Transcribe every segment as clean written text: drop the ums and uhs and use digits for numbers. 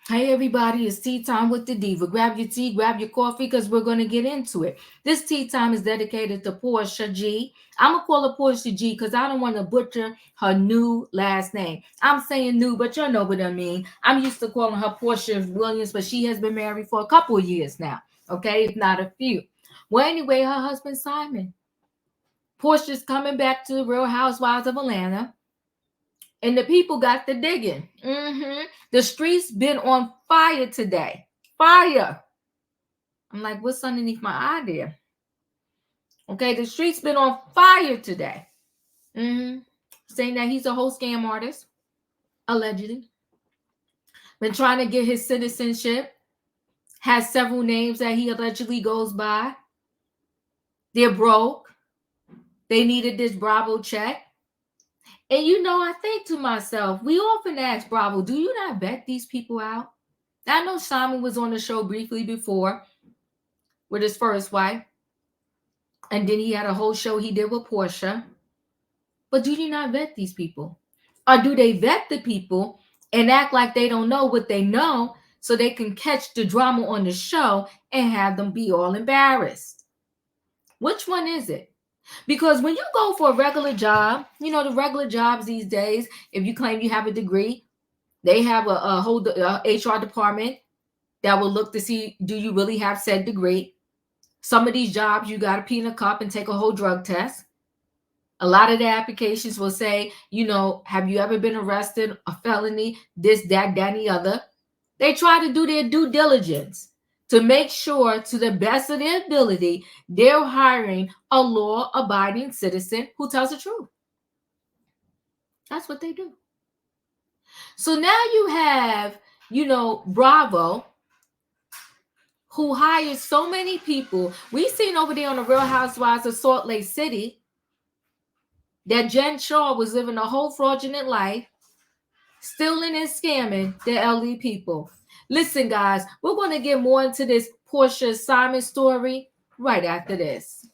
Hey everybody, it's tea time with the diva. Grab your tea, grab your coffee, because we're going to get into it. This tea time is dedicated to Porsha G. I'm going to call her Porsha G because I don't want to butcher her new last name. I'm saying new, but you know what I mean. I'm used to calling her Porsha Williams, but she has been married for a couple of years now, okay, if not a few. Well, anyway, her husband Simon. Porsha's coming back to the Real Housewives of Atlanta. And the people got the digging. The streets been on fire today. Fire. I'm like, what's underneath my eye there? Okay, the streets been on fire today. Saying that he's a whole scam artist, allegedly. Been trying to get his citizenship. Has several names that he allegedly goes by. They're broke. They needed this Bravo check. And I think to myself, we often ask Bravo, do you not vet these people out? I know Simon was on the show briefly before with his first wife. And then he had a whole show he did with Porsha. But do you not vet these people? Or do they vet the people and act like they don't know what they know so they can catch the drama on the show and have them be all embarrassed? Which one is it? Because when you go for a regular job, the regular jobs these days, if you claim you have a degree, they have a whole HR department that will look to see, do you really have said degree? Some of these jobs, you got to pee in a cup and take a whole drug test. A lot of the applications will say, have you ever been arrested, a felony, this, that, and the other. They try to do their due diligence to make sure, to the best of their ability, they're hiring a law-abiding citizen who tells the truth. That's what they do. So now you have, Bravo, who hires so many people. We've seen over there on the Real Housewives of Salt Lake City that Jenn was living a whole fraudulent life, stealing and scamming the LE people. Listen, guys, we're going to get more into this Porsha Simon story right after this.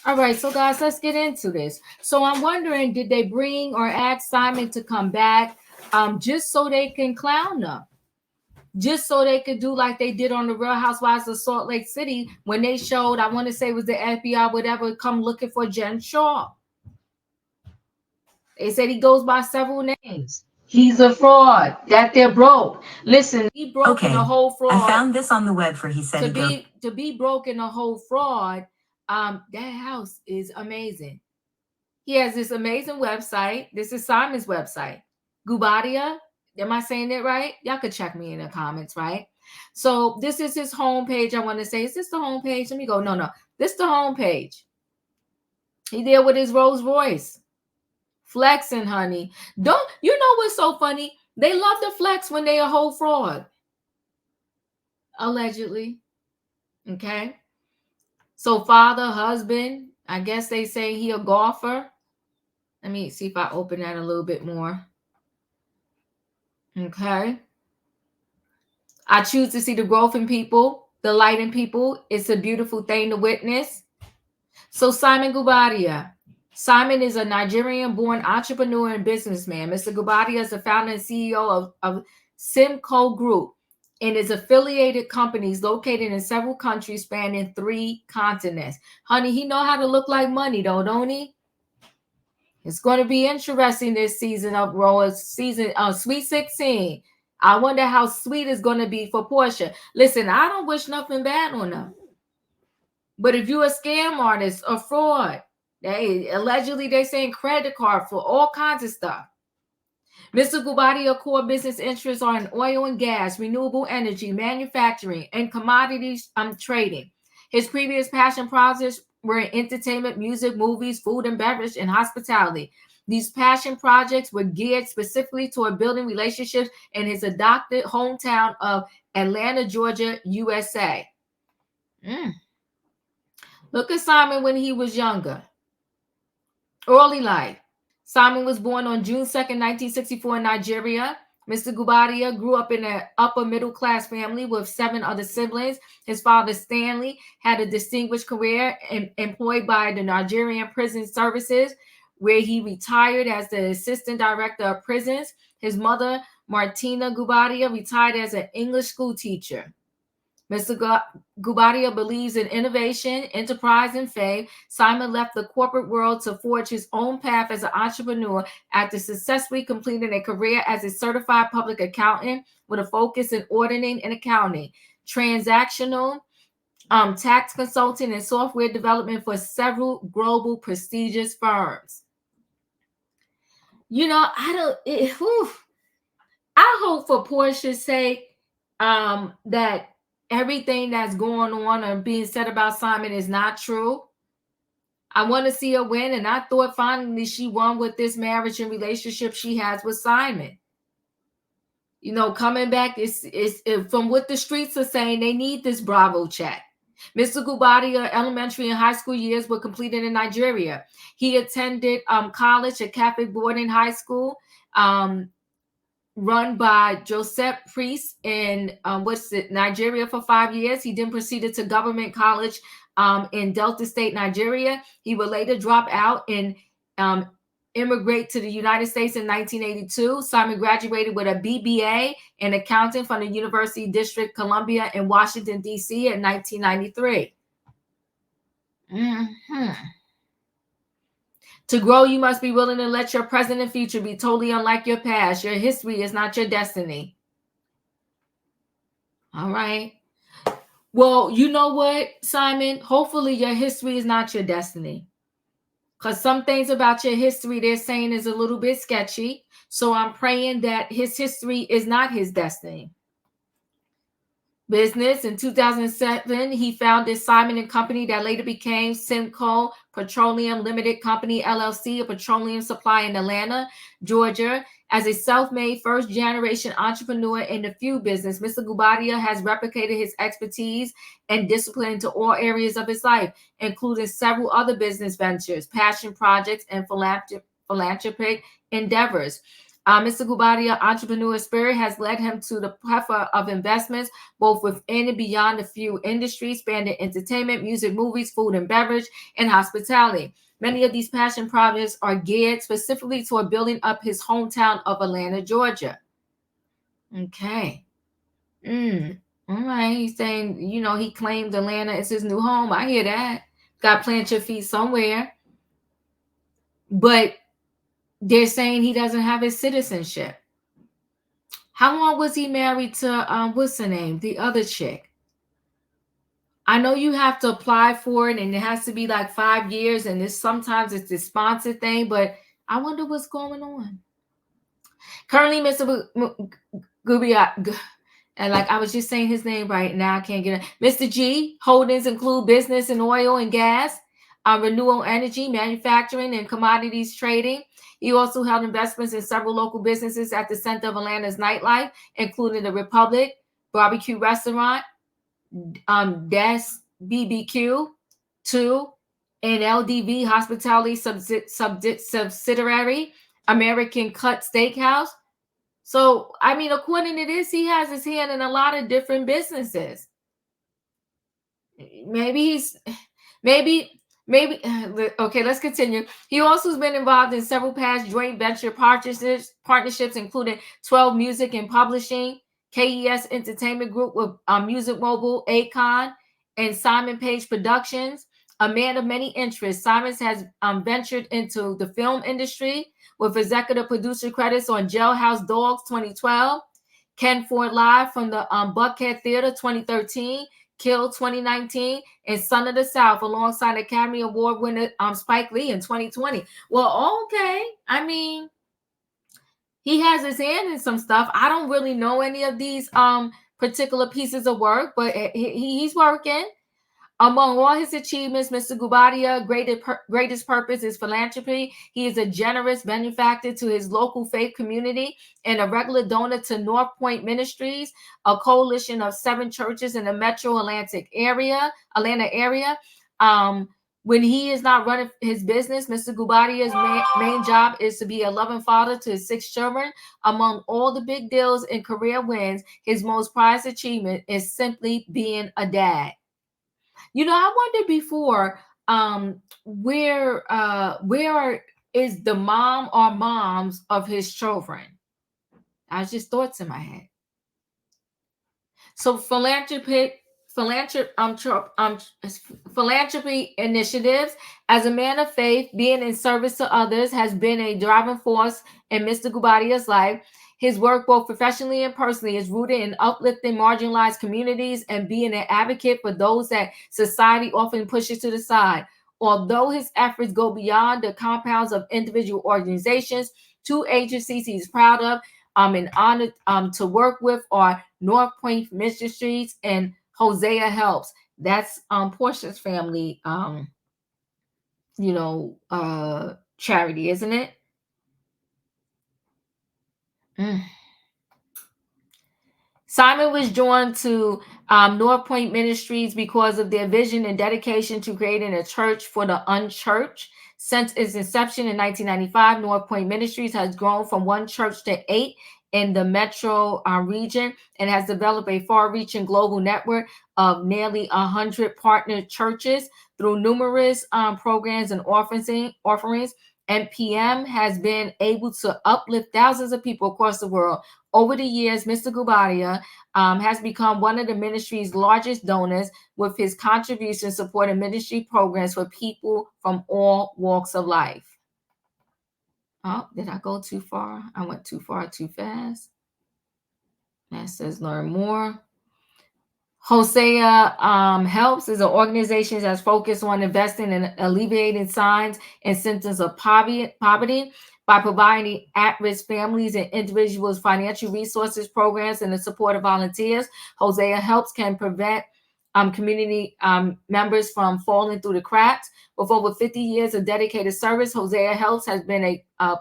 All right, so guys, let's get into this. So I'm wondering, did they bring or ask Simon to come back just so they can clown them? Just so they could do like they did on the Real Housewives of Salt Lake City when they showed, I want to say it was the FBI, whatever, come looking for Jenn. They said he goes by several names. He's a fraud. That they're broke. Listen, he broke in a whole fraud. I found this on the web for he said to be broke in a whole fraud. That house is amazing. He has this amazing website. This is Simon's website. Guobadia. Am I saying it right? Y'all could check me in the comments, right? So this is his homepage. I want to say, is this the homepage? Let me go. No. This is the homepage. He there with his Rolls Royce. Flexing, honey. Don't you know what's so funny? They love to flex when they a whole fraud. Allegedly. Okay. So father, husband, I guess they say he a golfer. Let me see if I open that a little bit more. Okay. I choose to see the growth in people, the light in people. It's a beautiful thing to witness. So Simon Guobadia. Simon is a Nigerian-born entrepreneur and businessman. Mr. Guobadia is the founder and CEO of Simco Group and is affiliated companies located in several countries spanning 3 continents. Honey, he know how to look like money though, don't he? It's going to be interesting this season of Royals season Sweet 16. I wonder how sweet it's going to be for Porsha. Listen, I don't wish nothing bad on them. But if you're a scam artist, a fraud, they saying credit card for all kinds of stuff. Mr. Guobadia core business interests are in oil and gas, renewable energy, manufacturing, and commodities trading. His previous passion projects were in entertainment, music, movies, food and beverage, and hospitality. These passion projects were geared specifically toward building relationships in his adopted hometown of Atlanta, Georgia, USA. Look at Simon when he was younger. Early life. Simon was born on June 2nd, 1964 in Nigeria. Mr. Guobadia grew up in an upper middle class family with 7 other siblings. His father, Stanley, had a distinguished career employed by the Nigerian Prison Services, where he retired as the assistant director of prisons. His mother, Martina Guobadia, retired as an English school teacher. Mr. Guobadia believes in innovation, enterprise, and fame. Simon left the corporate world to forge his own path as an entrepreneur after successfully completing a career as a certified public accountant with a focus in auditing and accounting, transactional, tax consulting, and software development for several global prestigious firms. You know, I hope for Porsha's sake that everything that's going on or being said about Simon is not true. I want to see her win, and I thought finally she won with this marriage and relationship she has with Simon. You know, coming back is from what the streets are saying, they need this Bravo check. Mr. Guobadia elementary and high school years were completed in Nigeria. He attended college at Catholic boarding high school, run by Joseph Priest in Nigeria for 5 years. He then proceeded to government college in Delta State, Nigeria. He would later drop out and immigrate to the United States in 1982. Simon graduated with a BBA in accounting from the University District Columbia in Washington, D.C. in 1993. To grow, you must be willing to let your present and future be totally unlike your past. Your history is not your destiny. All right. Well, you know what, Simon? Hopefully your history is not your destiny. Because some things about your history they're saying is a little bit sketchy. So I'm praying that his history is not his destiny. Business. In 2007, he founded Simon & Company that later became Simcoe Petroleum Limited Company, LLC, a petroleum supply in Atlanta, Georgia. As a self-made first-generation entrepreneur in the fuel business, Mr. Guobadia has replicated his expertise and discipline into all areas of his life, including several other business ventures, passion projects, and philanthropic endeavors. Mr. Guobadia's entrepreneur spirit has led him to the plethora of investments, both within and beyond the fuel industry, spanning entertainment, music, movies, food and beverage, and hospitality. Many of these passion projects are geared specifically toward building up his hometown of Atlanta, Georgia. Okay. All right. He's saying, you know, he claimed Atlanta is his new home. I hear that. Got to plant your feet somewhere. But they're saying he doesn't have his citizenship. How long was he married to what's her name? The other chick. I know you have to apply for it and it has to be like 5 years, and sometimes it's this sponsored thing, but I wonder what's going on. Currently, Mr. Guobadia, and like I was just saying his name right now, I can't get it. Mr. G holdings include business in oil and gas, renewable energy, manufacturing, and commodities trading. He also held investments in several local businesses at the center of Atlanta's nightlife, including the Republic Barbecue Restaurant, Des BBQ, 2, and LDV Hospitality Subsidiary, American Cut Steakhouse. So, I mean, according to this, he has his hand in a lot of different businesses. Maybe, okay, let's continue. He also has been involved in several past joint venture partnerships, including 12 Music and Publishing, KES Entertainment Group with Music Mobile, Akon, and Simon Page Productions. A man of many interests, Simons has ventured into the film industry with executive producer credits on Jailhouse Dogs 2012, Ken Ford Live from the Buckhead Theater 2013, Kill 2019, and Son of the South alongside Academy Award winner Spike Lee in 2020. Well, okay. I mean, he has his hand in some stuff. I don't really know any of these particular pieces of work, but he's working. Among all his achievements, Mr. Guobadia greatest purpose is philanthropy. He is a generous benefactor to his local faith community and a regular donor to North Point Ministries, a coalition of 7 churches in the metro Atlanta area. When he is not running his business, Mr. Guobadia's main job is to be a loving father to his 6 children. Among all the big deals and career wins, his most prized achievement is simply being a dad. I wondered before, where is the mom or moms of his children? I was just thoughts in my head. So philanthropy initiatives. As a man of faith, being in service to others has been a driving force in Mr. Guobadia's life. His work, both professionally and personally, is rooted in uplifting marginalized communities and being an advocate for those that society often pushes to the side. Although his efforts go beyond the compounds of individual organizations, 2 agencies he's proud of and honored to work with are North Point Ministries and Hosea Helps. That's Porsha's family, charity, isn't it? Simon was drawn to North Point Ministries because of their vision and dedication to creating a church for the unchurched. Since its inception in 1995, North Point Ministries has grown from 1 church to 8 in the metro region and has developed a far-reaching global network of nearly 100 partner churches through numerous programs and offerings. NPM has been able to uplift thousands of people across the world. Over the years, Mr. Guobadia has become one of the ministry's largest donors, with his contributions supporting ministry programs for people from all walks of life. Oh, did I go too far? I went too far, too fast. That says learn more. Hosea Helps is an organization that's focused on investing in alleviating signs and symptoms of poverty by providing at-risk families and individuals financial resources, programs, and the support of volunteers. Hosea Helps can prevent community members from falling through the cracks. With over 50 years of dedicated service, Hosea Helps has been a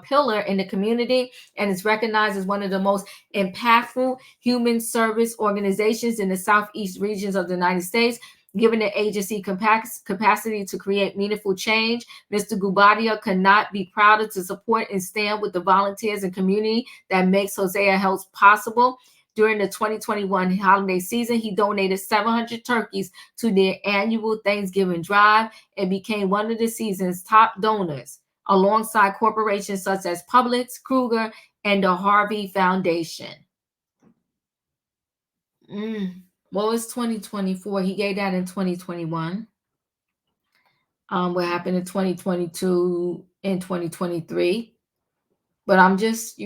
pillar in the community and is recognized as one of the most impactful human service organizations in the Southeast regions of the United States. Given the agency capacity to create meaningful change, Mr. Guobadia could not be prouder to support and stand with the volunteers and community that makes Hosea Helps possible. During the 2021 holiday season, he donated 700 turkeys to their annual Thanksgiving drive and became one of the season's top donors, alongside corporations such as Publix, Kruger, and the Harvey Foundation. What was 2024? He gave that in 2021. What happened in 2022 and 2023? But I'm just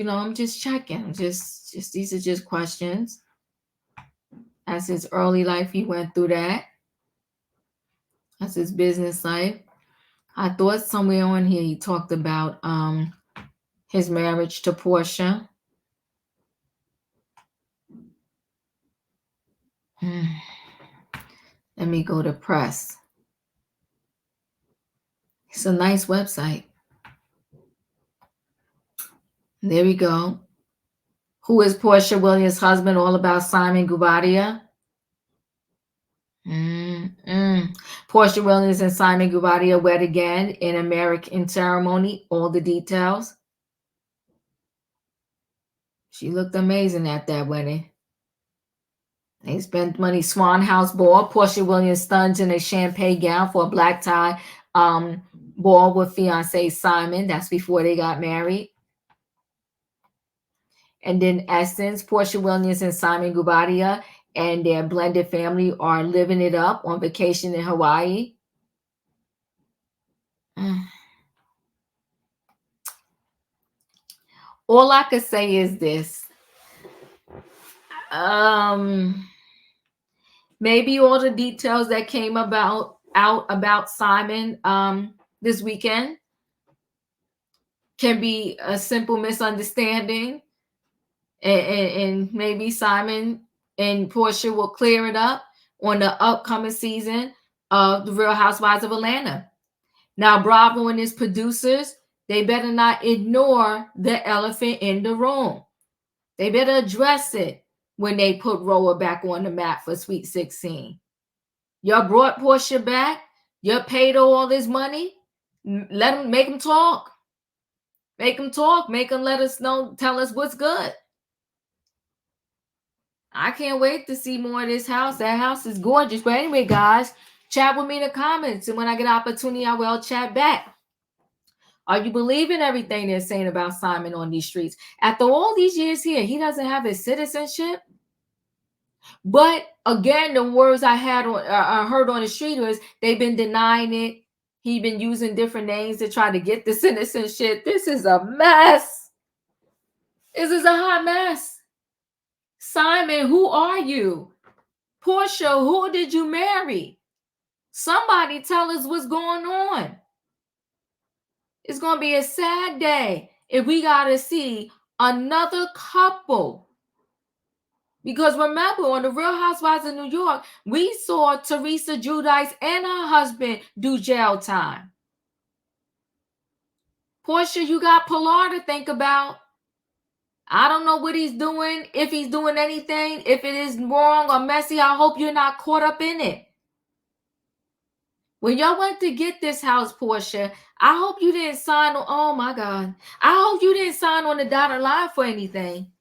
checking. Just these are just questions. As his early life, he went through that. That's his business life. I thought somewhere on here he talked about his marriage to Porsha. Let me go to press. It's a nice website. There we go. Who is Porsha Williams' husband? All about Simon Guobadia. Porsha Williams and Simon Guobadia wed again in American ceremony. All the details. She looked amazing at that wedding. They spent money. Swan House ball. Porsha Williams stuns in a champagne gown for a black tie ball with fiance Simon. That's before they got married. And then Essence, Porsha Williams and Simon Guobadia and their blended family are living it up on vacation in Hawaii. All I could say is this. Um, maybe all the details that came out about Simon this weekend can be a simple misunderstanding, and maybe Simon and Porsha will clear it up on the upcoming season of The Real Housewives of Atlanta. Now, Bravo and his producers, they better not ignore the elephant in the room. They better address it when they put Roa back on the map for Sweet 16. You brought Porsha back. You paid her all this money. Let them make them talk. Make them talk. Make them let us know. Tell us what's good. I can't wait to see more of this house. That house is gorgeous. But anyway, guys, chat with me in the comments. And when I get an opportunity, I will chat back. Are you believing everything they're saying about Simon on these streets? After all these years here, he doesn't have his citizenship. But again, the words I heard on the street was they've been denying it. He's been using different names to try to get the citizenship. This is a mess. This is a hot mess. Simon, who are you? Porsha, who did you marry? Somebody tell us what's going on. It's going to be a sad day if we got to see another couple. Because remember, on The Real Housewives of New York, we saw Teresa Giudice and her husband do jail time. Porsha, you got Pilar to think about. I don't know what he's doing, if he's doing anything. If it is wrong or messy, I hope you're not caught up in it. When y'all went to get this house, Porsha, I hope you didn't sign on. Oh my God. I hope you didn't sign on the dotted line for anything.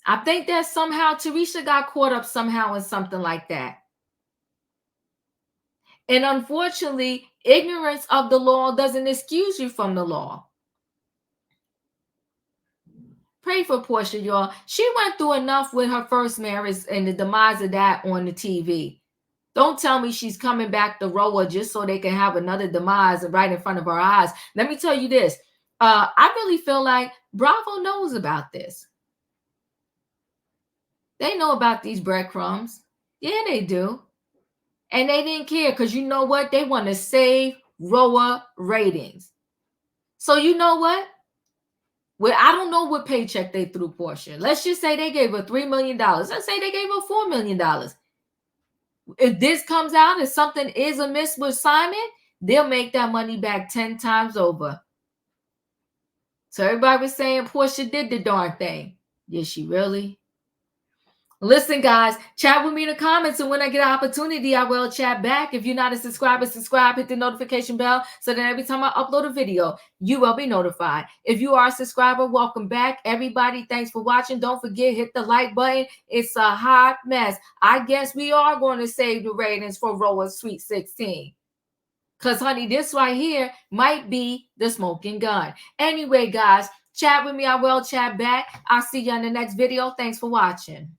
I think that somehow Teresa got caught up somehow in something like that. And unfortunately, ignorance of the law doesn't excuse you from the law. Pray for Porsha, y'all. She went through enough with her first marriage and the demise of that on the TV. Don't tell me she's coming back to Roa just so they can have another demise right in front of her eyes. Let me tell you this. I really feel like Bravo knows about this. They know about these breadcrumbs. Yeah, they do. And they didn't care because you know what? They want to save Roa ratings. So you know what? Well, I don't know what paycheck they threw Porsha. Let's just say they gave her $3 million. Let's say they gave her $4 million. If this comes out and something is amiss with Simon, they'll make that money back 10 times over. So everybody was saying Porsha did the darn thing. Did she really? Listen, guys, chat with me in the comments, and when I get an opportunity, I will chat back. If you're not a subscriber, subscribe, hit the notification bell so that every time I upload a video, you will be notified. If you are a subscriber, welcome back. Everybody, thanks for watching. Don't forget, hit the like button. It's a hot mess. I guess we are going to save the ratings for Roa's Sweet 16. Because, honey, this right here might be the smoking gun. Anyway, guys, chat with me. I will chat back. I'll see you in the next video. Thanks for watching.